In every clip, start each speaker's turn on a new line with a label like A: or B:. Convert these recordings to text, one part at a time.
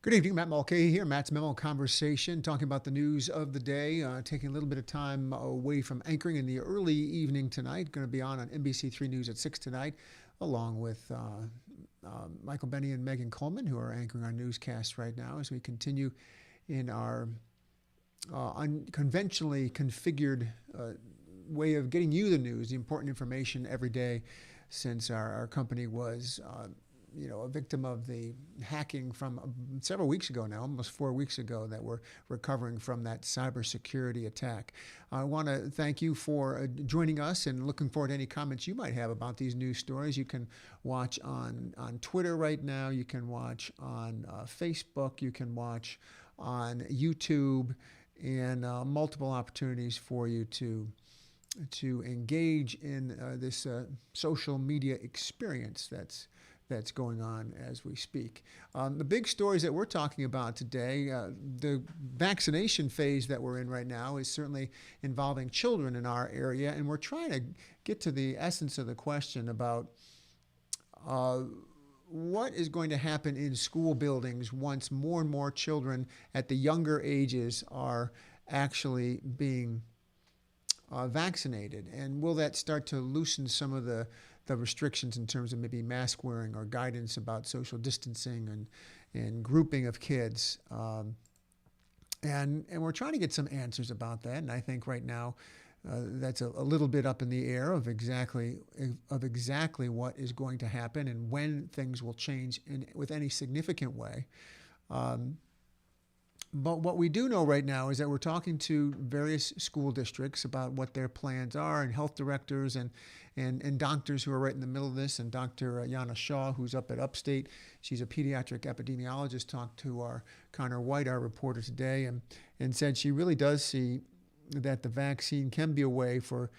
A: Good evening, Matt Mulcahy here. Matt's Memo Conversation, talking about the news of the day, taking a little bit of time away from anchoring in the early evening tonight. Going to be on NBC3 News at 6 tonight, along with Michael Benny and Megan Coleman, who are anchoring our newscast right now as we continue in our unconventionally configured way of getting you the news, the important information every day, since our company was a victim of the hacking from several weeks ago now, almost 4 weeks ago, that we're recovering from that cybersecurity attack. I want to thank you for joining us and looking forward to any comments you might have about these news stories. You can watch on Twitter right now. You can watch on Facebook. You can watch on YouTube, and multiple opportunities for you to engage in this social media experience that's going on as we speak. The big stories that we're talking about today, the vaccination phase that we're in right now is certainly involving children in our area, and we're trying to get to the essence of the question about what is going to happen in school buildings once more and more children at the younger ages are actually being vaccinated, and will that start to loosen some of the restrictions in terms of maybe mask wearing or guidance about social distancing and grouping of kids, and we're trying to get some answers about that. And I think right now that's a little bit up in the air of exactly what is going to happen and when things will change with any significant way. But what we do know right now is that we're talking to various school districts about what their plans are, and health directors and doctors who are right in the middle of this. And Dr. Yana Shaw, who's up at Upstate, she's a pediatric epidemiologist, talked to our Connor White, our reporter today, and said she really does see that the vaccine can be a way for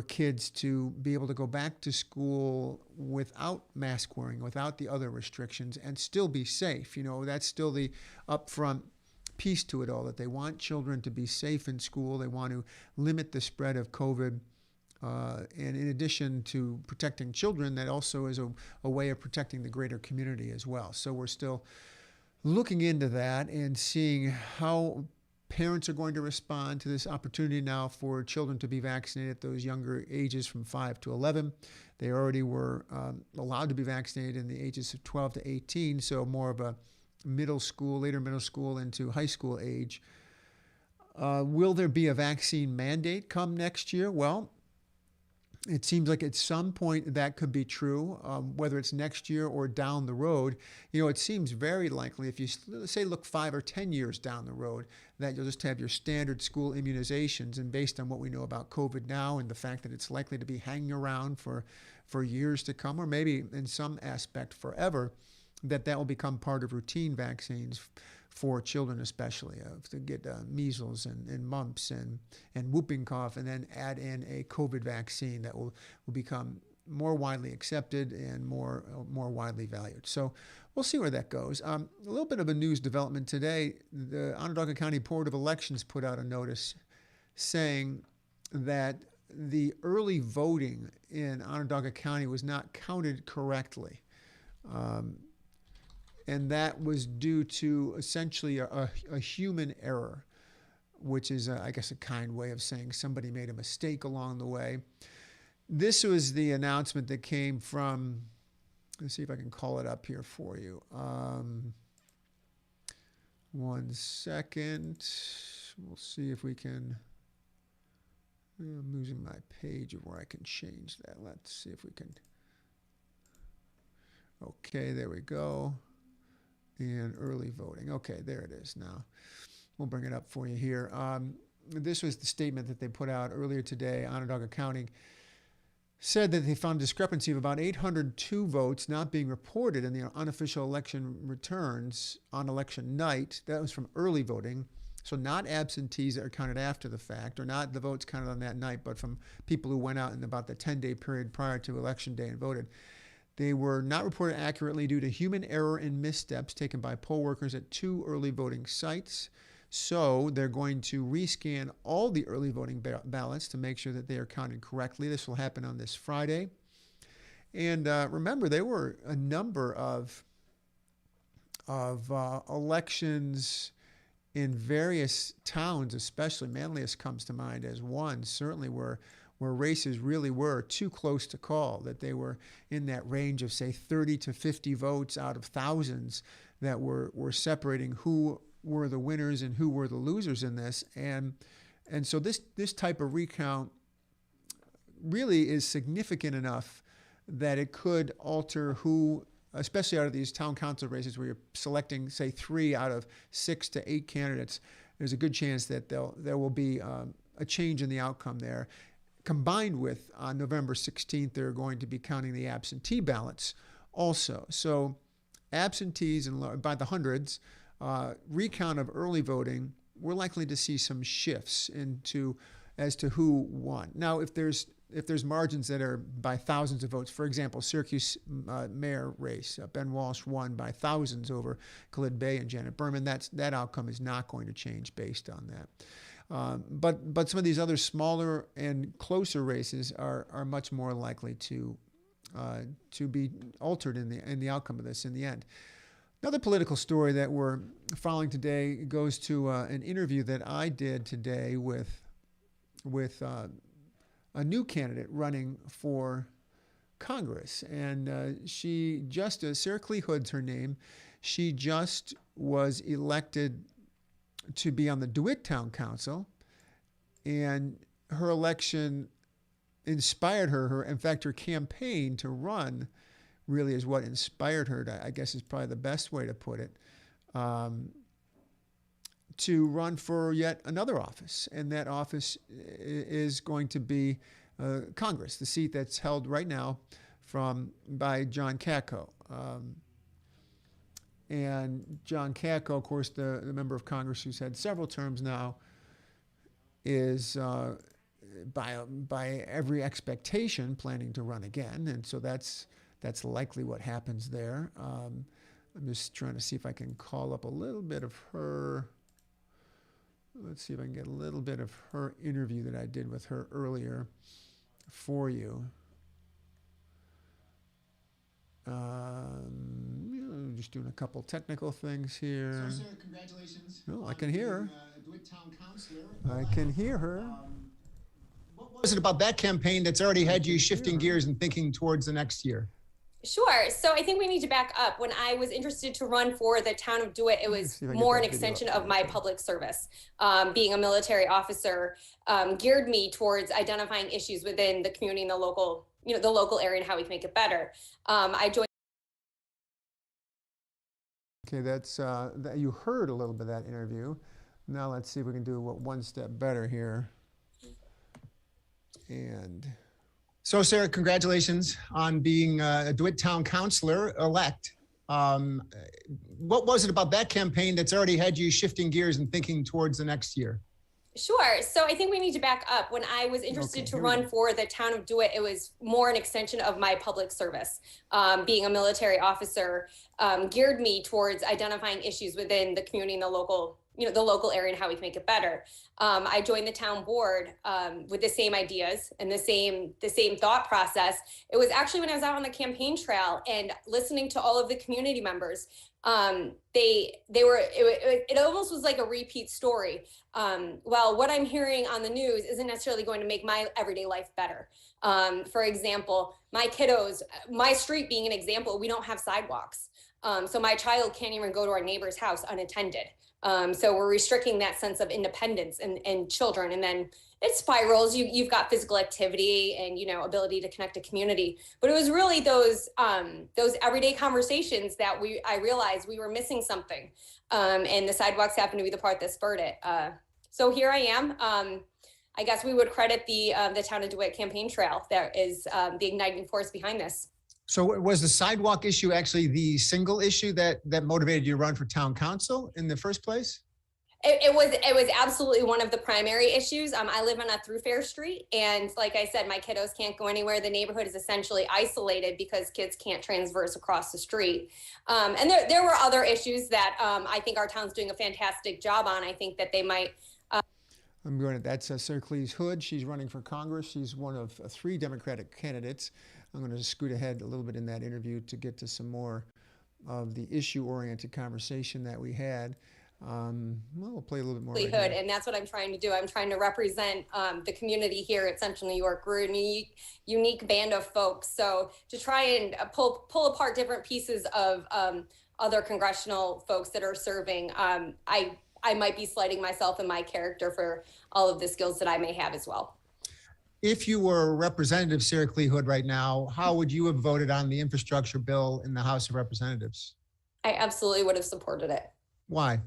A: kids to be able to go back to school without mask wearing, without the other restrictions, and still be safe. That's still the upfront piece to it all, that they want children to be safe in school. They want to limit the spread of COVID. And in addition to protecting children, that also is a way of protecting the greater community as well. So we're still looking into that and seeing how parents are going to respond to this opportunity now for children to be vaccinated at those younger ages from 5 to 11. They already were allowed to be vaccinated in the ages of 12 to 18, so more of a later middle school into high school age. Will there be a vaccine mandate come next year? Well, it seems like at some point that could be true, whether it's next year or down the road. It seems very likely, if you say look 5 or 10 years down the road, that you'll just have your standard school immunizations. And based on what we know about COVID now and the fact that it's likely to be hanging around for years to come, or maybe in some aspect forever, that will become part of routine vaccines for children, especially to get measles and mumps and whooping cough, and then add in a COVID vaccine that will become more widely accepted and more widely valued. So we'll see where that goes. A little bit of a news development today. The Onondaga County Board of Elections put out a notice saying that the early voting in Onondaga County was not counted correctly. And that was due to essentially a human error, which is, I guess, a kind way of saying somebody made a mistake along the way. This was the announcement that came from, let's see if I can call it up here for you. 1 second. We'll see if we can. I'm losing my page of where I can change that. Let's see if we can. Okay, there we go. And early voting. Okay, there it is now. We'll bring it up for you here. This was the statement that they put out earlier today. Onondaga County said that they found a discrepancy of about 802 votes not being reported in the unofficial election returns on election night. That was from early voting. So not absentees that are counted after the fact, or not the votes counted on that night, but from people who went out in about the 10-day period prior to election day and voted. They were not reported accurately due to human error and missteps taken by poll workers at 2 early voting sites. So they're going to rescan all the early voting ballots to make sure that they are counted correctly. This will happen on this Friday. And remember, there were a number of of elections in various towns, especially Manlius comes to mind as one, certainly where races really were too close to call, that they were in that range of, say, 30 to 50 votes out of thousands that were separating who were the winners and who were the losers in this. And so this type of recount really is significant enough that it could alter who, especially out of these town council races where you're selecting, say, 3 out of 6 to 8 candidates. There's a good chance that there will be a change in the outcome there. Combined with, on November 16th, they're going to be counting the absentee ballots also. So absentees by the hundreds, recount of early voting, we're likely to see some shifts as to who won. Now, if there's margins that are by thousands of votes, for example, Syracuse mayor race, Ben Walsh won by thousands over Khalid Bey and Janet Berman. That outcome is not going to change based on that. But some of these other smaller and closer races are much more likely to be altered in the outcome of this in the end. Another political story that we're following today goes to an interview that I did today with a new candidate running for Congress, and Sarah Clee Hood's her name. She just was elected to be on the DeWitt Town Council, and her election inspired her. In fact, her campaign to run really is what inspired her, I guess is probably the best way to put it, to run for yet another office. And that office is going to be Congress, the seat that's held right now by John Katko. And John Katko, of course, the member of Congress who's had several terms now, is by every expectation planning to run again. And so that's likely what happens there. I'm just trying to see if I can call up a little bit of her. Let's see if I can get a little bit of her interview that I did with her earlier for you. Just doing a couple technical things here.
B: So, Sarah, congratulations.
A: Oh, I can hear her.
B: DeWitt Town Councilor.
A: I can hear her.
B: What was it about that campaign that's already had you shifting gears and thinking towards the next year?
C: Sure. So I think we need to back up. When I was interested to run for the town of DeWitt, it was more an extension of my public service. Being a military officer geared me towards identifying issues within the community and the local area and how we can make it better. I joined.
A: Okay, that's you heard a little bit of that interview. Now let's see if we can do one step better here. And
B: so, Sarah, congratulations on being a DeWitt Town Councilor elect. What was it about that campaign that's already had you shifting gears and thinking towards the next year?
C: Sure. So I think we need to back up. When I was interested to run for the town of DeWitt, it was more an extension of my public service. Being a military officer geared me towards identifying issues within the community and the local area and how we can make it better. I joined the town board with the same ideas and the same thought process. It was actually when I was out on the campaign trail and listening to all of the community members. It almost was like a repeat story. Well, what I'm hearing on the news isn't necessarily going to make my everyday life better. For example, my kiddos, my street being an example, we don't have sidewalks. So my child can't even go to our neighbor's house unattended. So we're restricting that sense of independence and children. And then it spirals. You've got physical activity and, ability to connect to community. But it was really those everyday conversations that I realized we were missing something. And the sidewalks happened to be the part that spurred it. So here I am. I guess we would credit the Town of DeWitt campaign trail that is the igniting force behind this.
B: So was the sidewalk issue actually the single issue that motivated you to run for town council in the first place?
C: It was absolutely one of the primary issues. I live on a thoroughfare street, and like I said, my kiddos can't go anywhere. The neighborhood is essentially isolated because kids can't transverse across the street. And there were other issues that I think our town's doing a fantastic job on. I think that they might.
A: That's Sarah Clee Hood. She's running for Congress. She's one of 3 Democratic candidates. I'm going to scoot ahead a little bit in that interview to get to some more of the issue-oriented conversation that we had. Well, we'll play a little bit more right
C: Hood,
A: here.
C: and that's what I'm trying to do. I'm trying to represent the community here at Central New York. We're a unique band of folks. So to try and pull apart different pieces of other congressional folks that are serving, I might be slighting myself and my character for all of the skills that I may have as well.
B: If you were Representative Sarah Hood right now, how would you have voted on the infrastructure bill in the House of Representatives?
C: I absolutely would have supported it.
B: Why?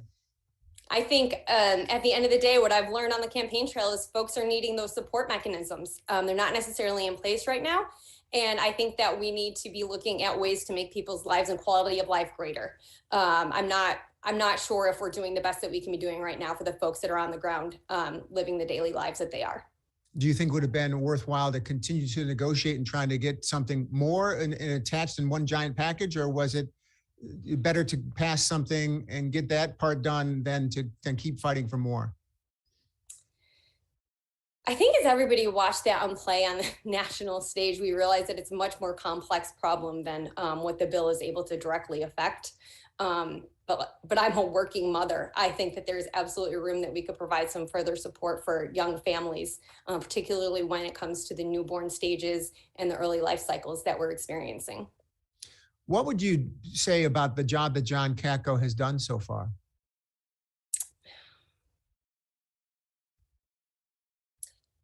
C: I think at the end of the day, what I've learned on the campaign trail is folks are needing those support mechanisms. They're not necessarily in place right now. And I think that we need to be looking at ways to make people's lives and quality of life greater. I'm not sure if we're doing the best that we can be doing right now for the folks that are on the ground living the daily lives that they are.
B: Do you think it would have been worthwhile to continue to negotiate and trying to get something more and attached in one giant package, or was it better to pass something and get that part done than keep fighting for more?
C: I think as everybody watched that play on the national stage, we realized that it's a much more complex problem than what the bill is able to directly affect. But I'm a working mother. I think that there's absolutely room that we could provide some further support for young families, particularly when it comes to the newborn stages and the early life cycles that we're experiencing.
B: What would you say about the job that John Katko has done so far?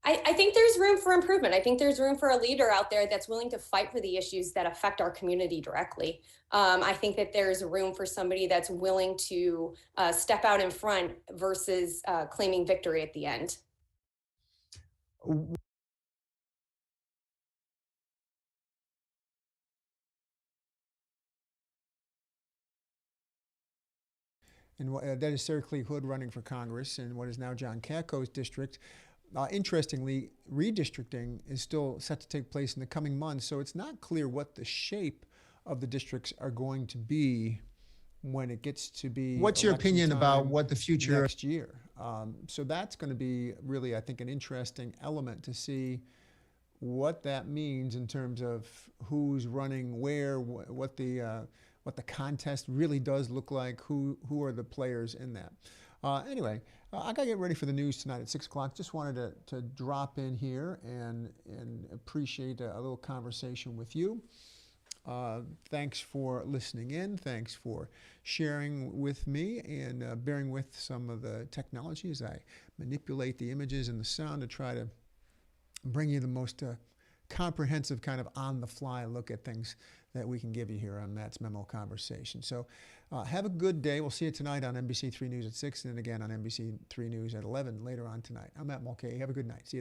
C: I think there's room for improvement. I think there's room for a leader out there that's willing to fight for the issues that affect our community directly. I think that there's room for somebody that's willing to step out in front versus claiming victory at the end.
A: And that is Sarah Hood running for Congress in what is now John Katko's district. Interestingly, redistricting is still set to take place in the coming months, so it's not clear what the shape of the districts are going to be when it gets to be.
B: What's your opinion about what the future
A: next year? So that's going to be really, I think, an interesting element to see what that means in terms of who's running where, what the contest really does look like, who are the players in that. Anyway, I gotta get ready for the news tonight at 6 o'clock. Just wanted to drop in here and appreciate a little conversation with you. Thanks for listening in. Thanks for sharing with me and bearing with some of the technology as I manipulate the images and the sound to try to bring you the most comprehensive kind of on-the-fly look at things that we can give you here on Matt's Memo Conversation. So have a good day. We'll see you tonight on NBC3 News at 6 and then again on NBC3 News at 11 later on tonight. I'm Matt Mulcahy. Have a good night. See you then.